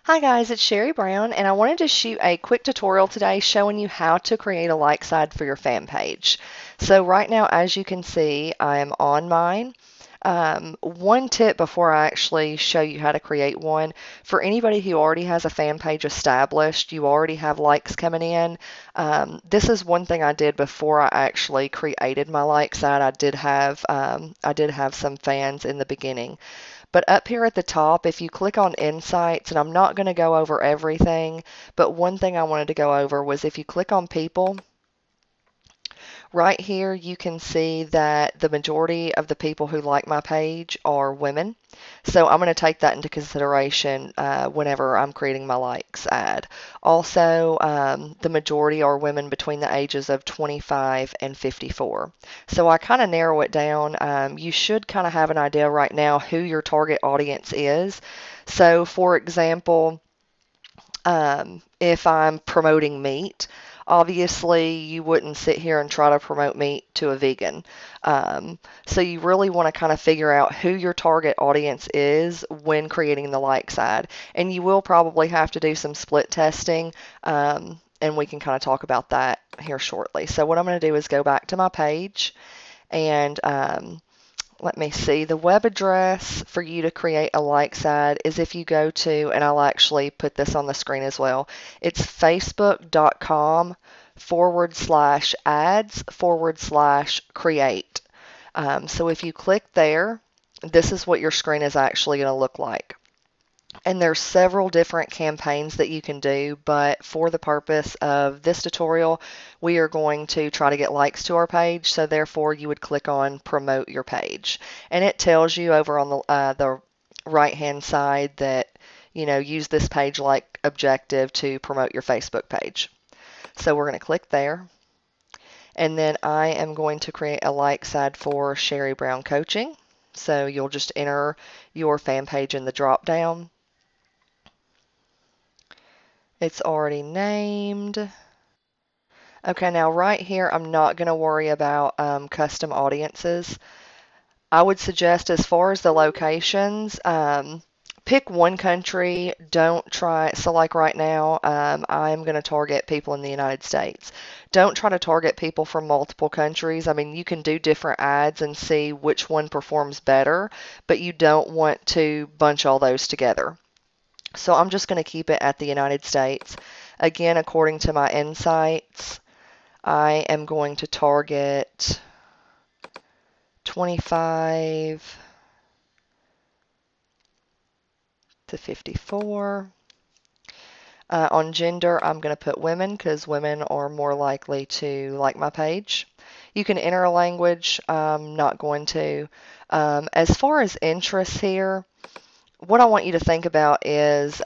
Hi guys, it's Sherri Brown, and I wanted to shoot a quick tutorial today showing you how to create a like side for your fan page. So right now, as you can see, I am on mine. One tip before I actually show you how to create one, for anybody who already has a fan page established, you already have likes coming in. This is one thing I did before I actually created my like side. I did have some fans in the beginning. But up here at the top, if you click on Insights, and I'm not going to go over everything, but one thing I wanted to go over was if you click on People, right here you can see that the majority of the people who like my page are women. So I'm going to take that into consideration whenever I'm creating my likes ad. Also, the majority are women between the ages of 25 and 54. So I kind of narrow it down. You should kind of have an idea right now who your target audience is. So for example, if I'm promoting meat, obviously you wouldn't sit here and try to promote meat to a vegan. So you really want to kind of figure out who your target audience is when creating the like side. And you will probably have to do some split testing, and we can kind of talk about that here shortly. So what I'm going to do is go back to my page and let me see, the web address for you to create a like side is if you go to, and I'll actually put this on the screen as well, it's facebook.com/ads/create. So if you click there, this is what your screen is actually going to look like. And there's several different campaigns that you can do, but for the purpose of this tutorial, we are going to try to get likes to our page, so therefore you would click on Promote Your Page. And it tells you over on the right-hand side that, use this page like objective to promote your Facebook page. So we're going to click there. And then I am going to create a like side for Sherri Brown Coaching. So you'll just enter your fan page in the drop down. It's already named. Okay, now right here, I'm not going to worry about custom audiences. I would suggest as far as the locations, pick one country. Don't try, so like right now, I'm going to target people in the United States. Don't try to target people from multiple countries. I mean, you can do different ads and see which one performs better, but you don't want to bunch all those together. So I'm just going to keep it at the United States. Again, according to my insights, I am going to target 25 to 54. On gender, I'm going to put women because women are more likely to like my page. You can enter a language. I'm not going to. As far as interests here, what I want you to think about is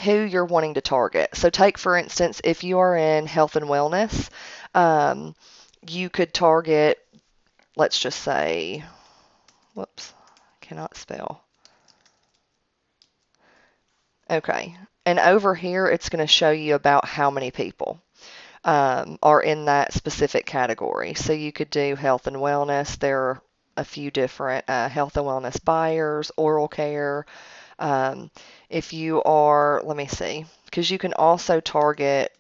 who you're wanting to target. So take, for instance, if you are in health and wellness, you could target, let's just say, whoops, cannot spell. Okay. And over here, it's going to show you about how many people are in that specific category. So you could do health and wellness. There are a few different health and wellness buyers, oral care. If you are, let me see, because you can also target.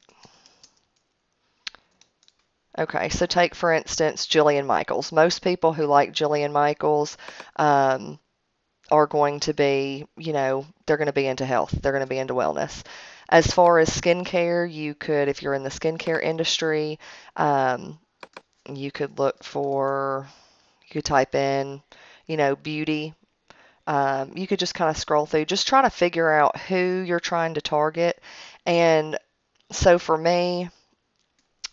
Okay, so take for instance Jillian Michaels. Most people who like Jillian Michaels are going to be, they're going to be into health, they're going to be into wellness. As far as skincare, you could, if you're in the skincare industry, you could look for, you could type in, beauty. You could just kind of scroll through, just try to figure out who you're trying to target. And so for me,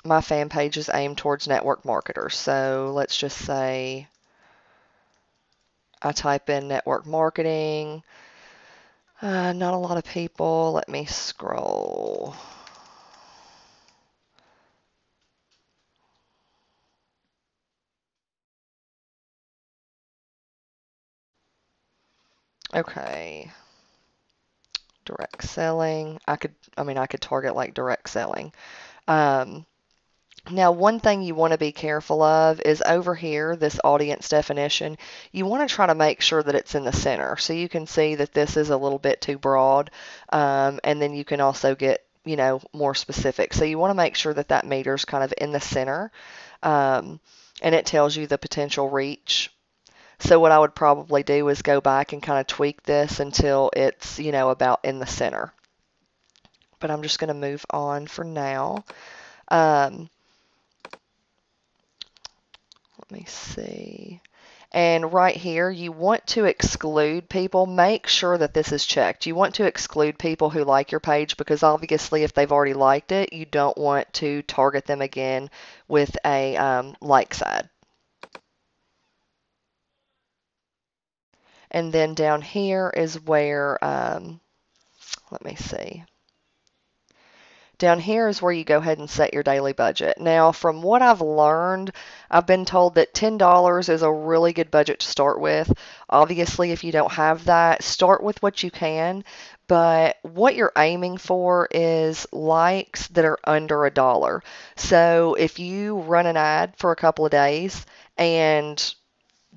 my fan page is aimed towards network marketers. So let's just say I type in network marketing. Not a lot of people. Let me scroll. Okay. Direct selling. I could target like direct selling. Um, Now, one thing you want to be careful of is over here, this audience definition, you want to try to make sure that it's in the center. So you can see that this is a little bit too broad, and then you can also get, more specific. So you want to make sure that that meter is kind of in the center, and it tells you the potential reach. So what I would probably do is go back and kind of tweak this until it's, about in the center. But I'm just going to move on for now. Um, Let me see. And right here, you want to exclude people. Make sure that this is checked. You want to exclude people who like your page because obviously if they've already liked it, you don't want to target them again with a likes ad. And then down here is where, let me see. Down here is where you go ahead and set your daily budget. Now, from what I've learned, I've been told that $10 is a really good budget to start with. Obviously, if you don't have that, start with what you can. But what you're aiming for is likes that are under $1. So if you run an ad for a couple of days and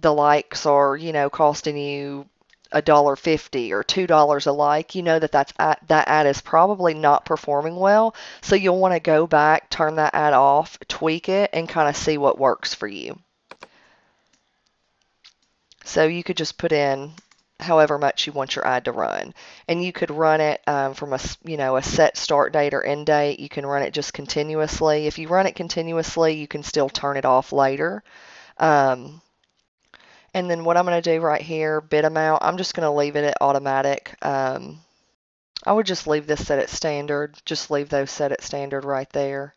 the likes are, costing you $1.50 or $2 a like, you know that ad is probably not performing well. So you'll want to go back, turn that ad off, tweak it, and kind of see what works for you. So you could just put in however much you want your ad to run, and you could run it from a set start date or end date. You can run it just continuously. If you run it continuously, you can still turn it off later. And then what I'm going to do right here, bid amount, I'm just going to leave it at automatic. I would just leave this set at standard. Just leave those set at standard right there.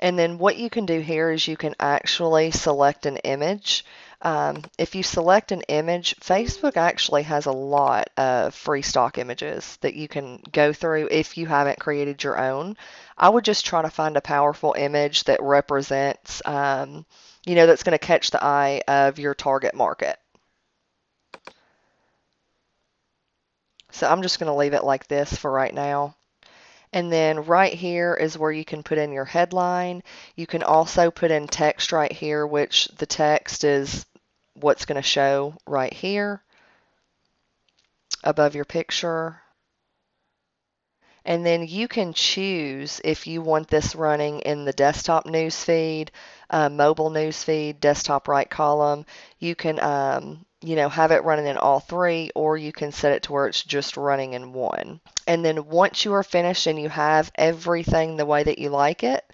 And then what you can do here is you can actually select an image. If you select an image, Facebook actually has a lot of free stock images that you can go through if you haven't created your own. I would just try to find a powerful image that represents, that's going to catch the eye of your target market. So I'm just going to leave it like this for right now. And then right here is where you can put in your headline. You can also put in text right here, which the text is what's going to show right here above your picture. And then you can choose if you want this running in the desktop newsfeed, mobile newsfeed, desktop right column. You can, have it running in all three, or you can set it to where it's just running in one. And then once you are finished and you have everything the way that you like it,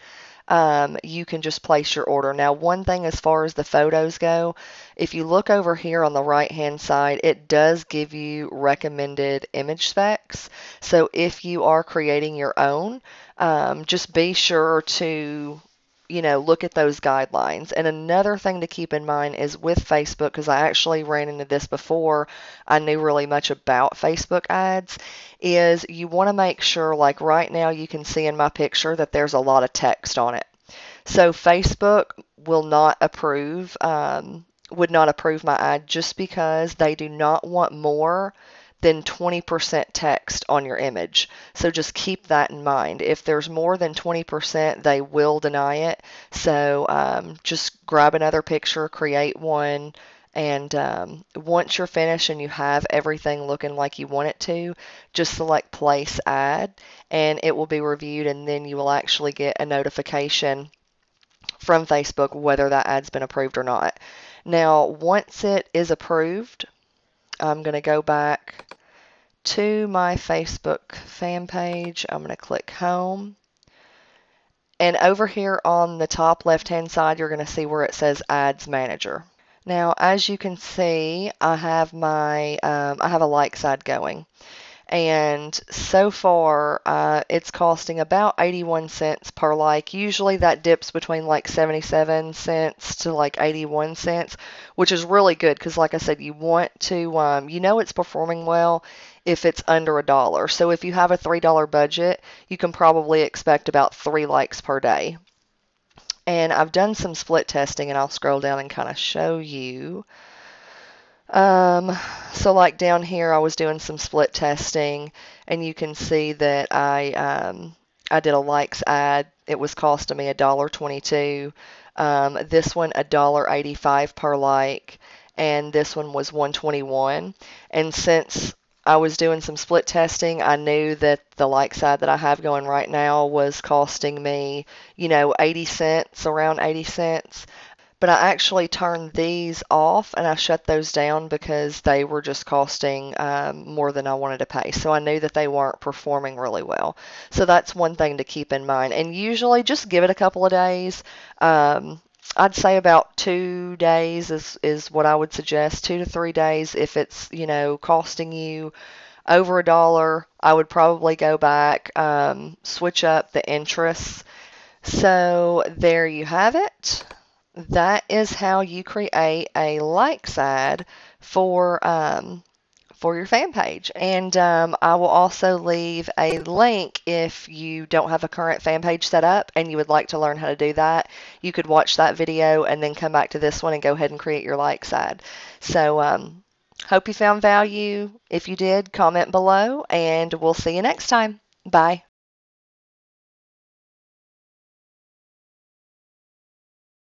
you can just place your order. Now, one thing as far as the photos go, if you look over here on the right-hand side, it does give you recommended image specs. So if you are creating your own, just be sure to look at those guidelines. And another thing to keep in mind is with Facebook, because I actually ran into this before I knew really much about Facebook ads, is you want to make sure, like right now you can see in my picture that there's a lot of text on it. So Facebook will not approve, would not approve my ad just because they do not want more than 20% text on your image. So just keep that in mind. If there's more than 20%, they will deny it. So just grab another picture, create one, and once you're finished and you have everything looking like you want it to, just select place ad, and it will be reviewed, and then you will actually get a notification from Facebook whether that ad's been approved or not. Now, once it is approved, I'm going to go back to my Facebook fan page. I'm going to click home. And over here on the top left-hand side, you're going to see where it says Ads Manager. Now, as you can see, I have a like side going. And so far, it's costing about 81 cents per like. Usually that dips between like 77 cents to like 81 cents, which is really good because, like I said, you want to, it's performing well if it's under $1. So if you have a $3 budget, you can probably expect about 3 likes per day. And I've done some split testing, and I'll scroll down and kind of show you. So like down here, I was doing some split testing, and you can see that I did a likes ad it was costing me $1.22. This one $1.85 per like, and this one was $1.21. And since I was doing some split testing, I knew that the like side that I have going right now was costing me, 80 cents, around 80 cents. But I actually turned these off and I shut those down because they were just costing more than I wanted to pay. So I knew that they weren't performing really well. So that's one thing to keep in mind. And usually just give it a couple of days. I'd say about 2 days is what I would suggest, 2 to 3 days. If it's, costing you over $1, I would probably go back, switch up the interests. So there you have it. That is how you create a like side for your fan page. And I will also leave a link if you don't have a current fan page set up and you would like to learn how to do that. You could watch that video and then come back to this one and go ahead and create your like side. So hope you found value. If you did, comment below and we'll see you next time. Bye.